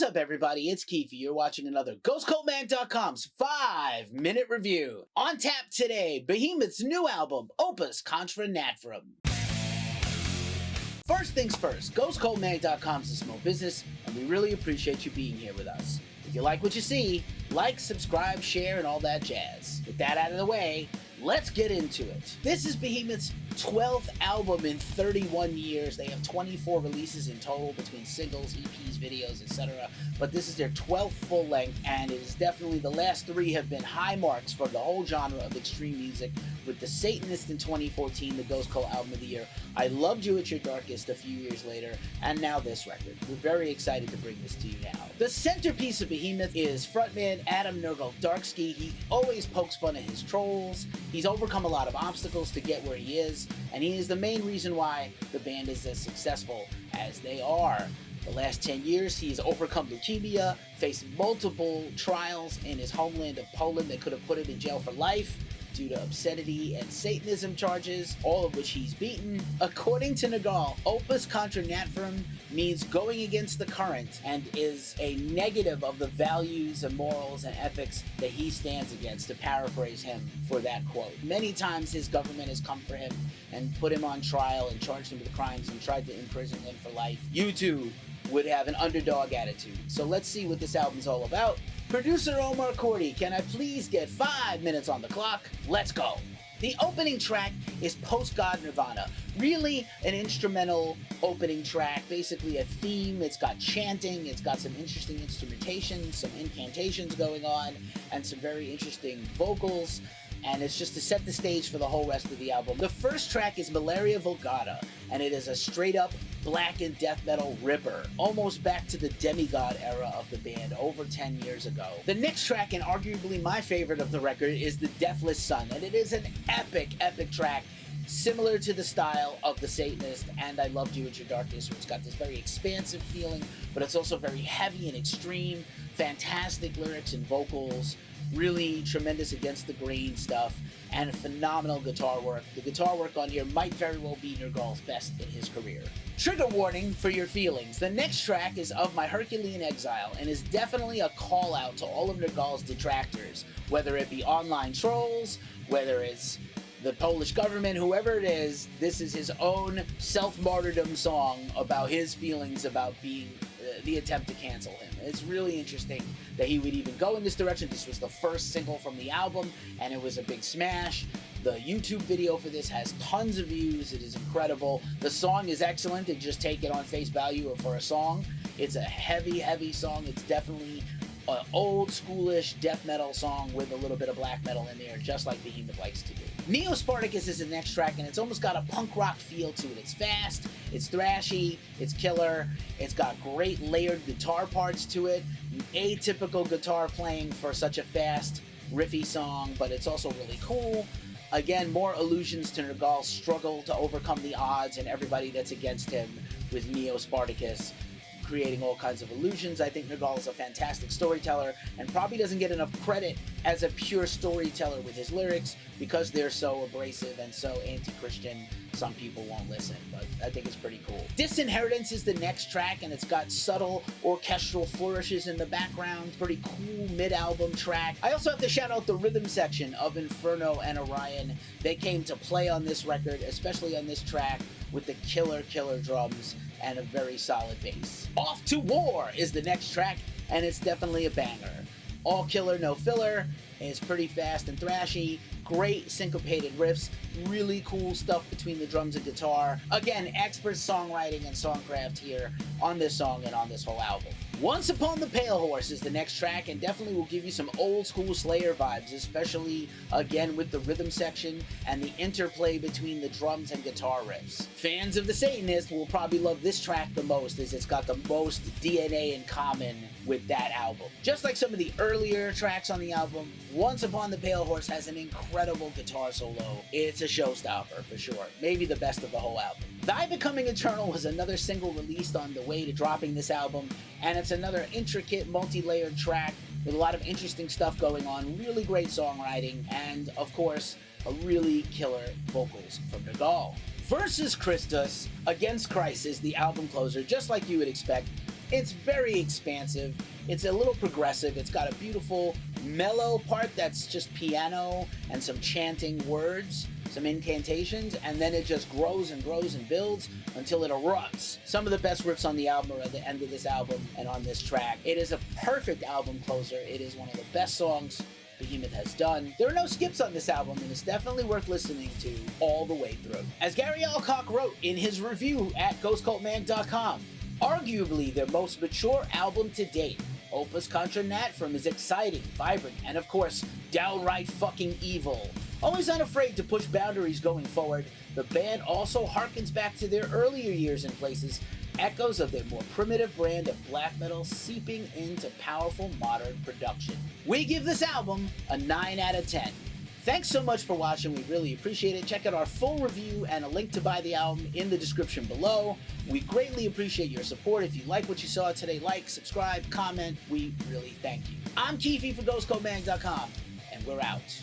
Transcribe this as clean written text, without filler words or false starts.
What's up, everybody? It's Keefe. You're watching another GhostCultMag.com's 5-minute review. On tap today, Behemoth's new album, Opvs, Contra, Natvram. First things first, GhostCultMag.com's a small business, and we really appreciate you being here with us. If you like what you see, like, subscribe, share, and all that jazz. With that out of the way, let's get into it. This is Behemoth's 12th album in 31 years. They have 24 releases in total between singles, EPs, videos, etc. But this is their 12th full length, and it is definitely, the last three have been high marks for the whole genre of extreme music, with The Satanist in 2014, the Ghost Cult Album of the Year, I Loved You at Your Darkest a few years later, and now this record. We're very excited to bring this to you now. The centerpiece of Behemoth is frontman Adam Nergal-Darksky. He always pokes fun at his trolls. He's overcome a lot of obstacles to get where he is, and he is the main reason why the band is as successful as they are. The last 10 years, he has overcome leukemia, faced multiple trials in his homeland of Poland that could have put him in jail for life due to obscenity and Satanism charges, all of which he's beaten. According to Nergal, Opvs Contra Natvram means going against the current and is a negative of the values and morals and ethics that he stands against, to paraphrase him for that quote. Many times his government has come for him and put him on trial and charged him with crimes and tried to imprison him for life. You too would have an underdog attitude. So let's see what this album's all about. Producer Omar Cordy, can I please get 5 minutes on the clock? Let's go. The opening track is post-God Nirvana. Really an instrumental opening track, basically a theme. It's got chanting, it's got some interesting instrumentation, some incantations going on, and some very interesting vocals. And it's just to set the stage for the whole rest of the album. The first track is Malaria Vulgada, and it is a straight-up black and death metal ripper, almost back to the demigod era of the band over 10 years ago. The next track, and arguably my favorite of the record, is The Deathless Sun, and it is an epic, epic track, similar to the style of The Satanist and I Loved You at Your Darkest, where it's got this very expansive feeling, but it's also very heavy and extreme, fantastic lyrics and vocals, really tremendous against the grain stuff, and phenomenal guitar work. The guitar work on here might very well be Nergal's best in his career. Trigger warning for your feelings. The next track is of My Herculean Exile, and is definitely a call out to all of Nergal's detractors, whether it be online trolls, whether it's the Polish government, whoever it is. This is his own self-martyrdom song about his feelings about being the attempt to cancel him. It's really interesting that he would even go in this direction. This was the first single from the album, and it was a big smash. The YouTube video for this has tons of views. It is incredible. The song is excellent, and just take it on face value for a song. It's a heavy, heavy song. It's definitely an old schoolish death metal song with a little bit of black metal in there, just like Behemoth likes to do. Spartacus is the next track, and it's almost got a punk rock feel to it. It's fast, it's thrashy, it's killer, it's got great layered guitar parts to it, atypical guitar playing for such a fast, riffy song, but it's also really cool. Again, more allusions to Nergal's struggle to overcome the odds and everybody that's against him with Spartacus, creating all kinds of illusions. I think Nergal is a fantastic storyteller and probably doesn't get enough credit as a pure storyteller with his lyrics because they're so abrasive and so anti-Christian. Some people won't listen, but I think it's pretty cool. Disinheritance is the next track, and it's got subtle orchestral flourishes in the background. Pretty cool mid-album track. I also have to shout out the rhythm section of Inferno and Orion. They came to play on this record, especially on this track, with the killer drums and a very solid bass. Off to War is the next track, and it's definitely a banger. All killer, no filler. It's pretty fast and thrashy. Great syncopated riffs. Really cool stuff between the drums and guitar. Again, expert songwriting and songcraft here on this song and on this whole album. Once Upon the Pale Horse is the next track, and definitely will give you some old school Slayer vibes, especially again with the rhythm section and the interplay between the drums and guitar riffs. Fans of The Satanist will probably love this track the most, as it's got the most DNA in common with that album. Just like some of the earlier tracks on the album, Once Upon the Pale Horse has an incredible guitar solo. It's a showstopper for sure. Maybe the best of the whole album. Thy Becoming Eternal was another single released on the way to dropping this album, and it's another intricate, multi-layered track with a lot of interesting stuff going on, really great songwriting, and of course, a really killer vocals from Nergal. Versus Christus, Against Christ is the album closer, just like you would expect. It's very expansive. It's a little progressive. It's got a beautiful mellow part that's just piano and some chanting words, some incantations, and then it just grows and grows and builds until it erupts. Some of the best riffs on the album are at the end of this album and on this track. It is a perfect album closer. It is one of the best songs Behemoth has done. There are no skips on this album, and it's definitely worth listening to all the way through. As Gary Alcock wrote in his review at ghostcultmag.com, arguably their most mature album to date, Opvs Contra Natvram is exciting, vibrant, and of course, downright fucking evil. Always unafraid to push boundaries going forward, the band also harkens back to their earlier years in places, echoes of their more primitive brand of black metal seeping into powerful modern production. We give this album a 9 out of 10. Thanks so much for watching, we really appreciate it. Check out our full review and a link to buy the album in the description below. We greatly appreciate your support. If you like what you saw today, like, subscribe, comment. We really thank you. I'm Keefe for GhostCultMag.com, and we're out.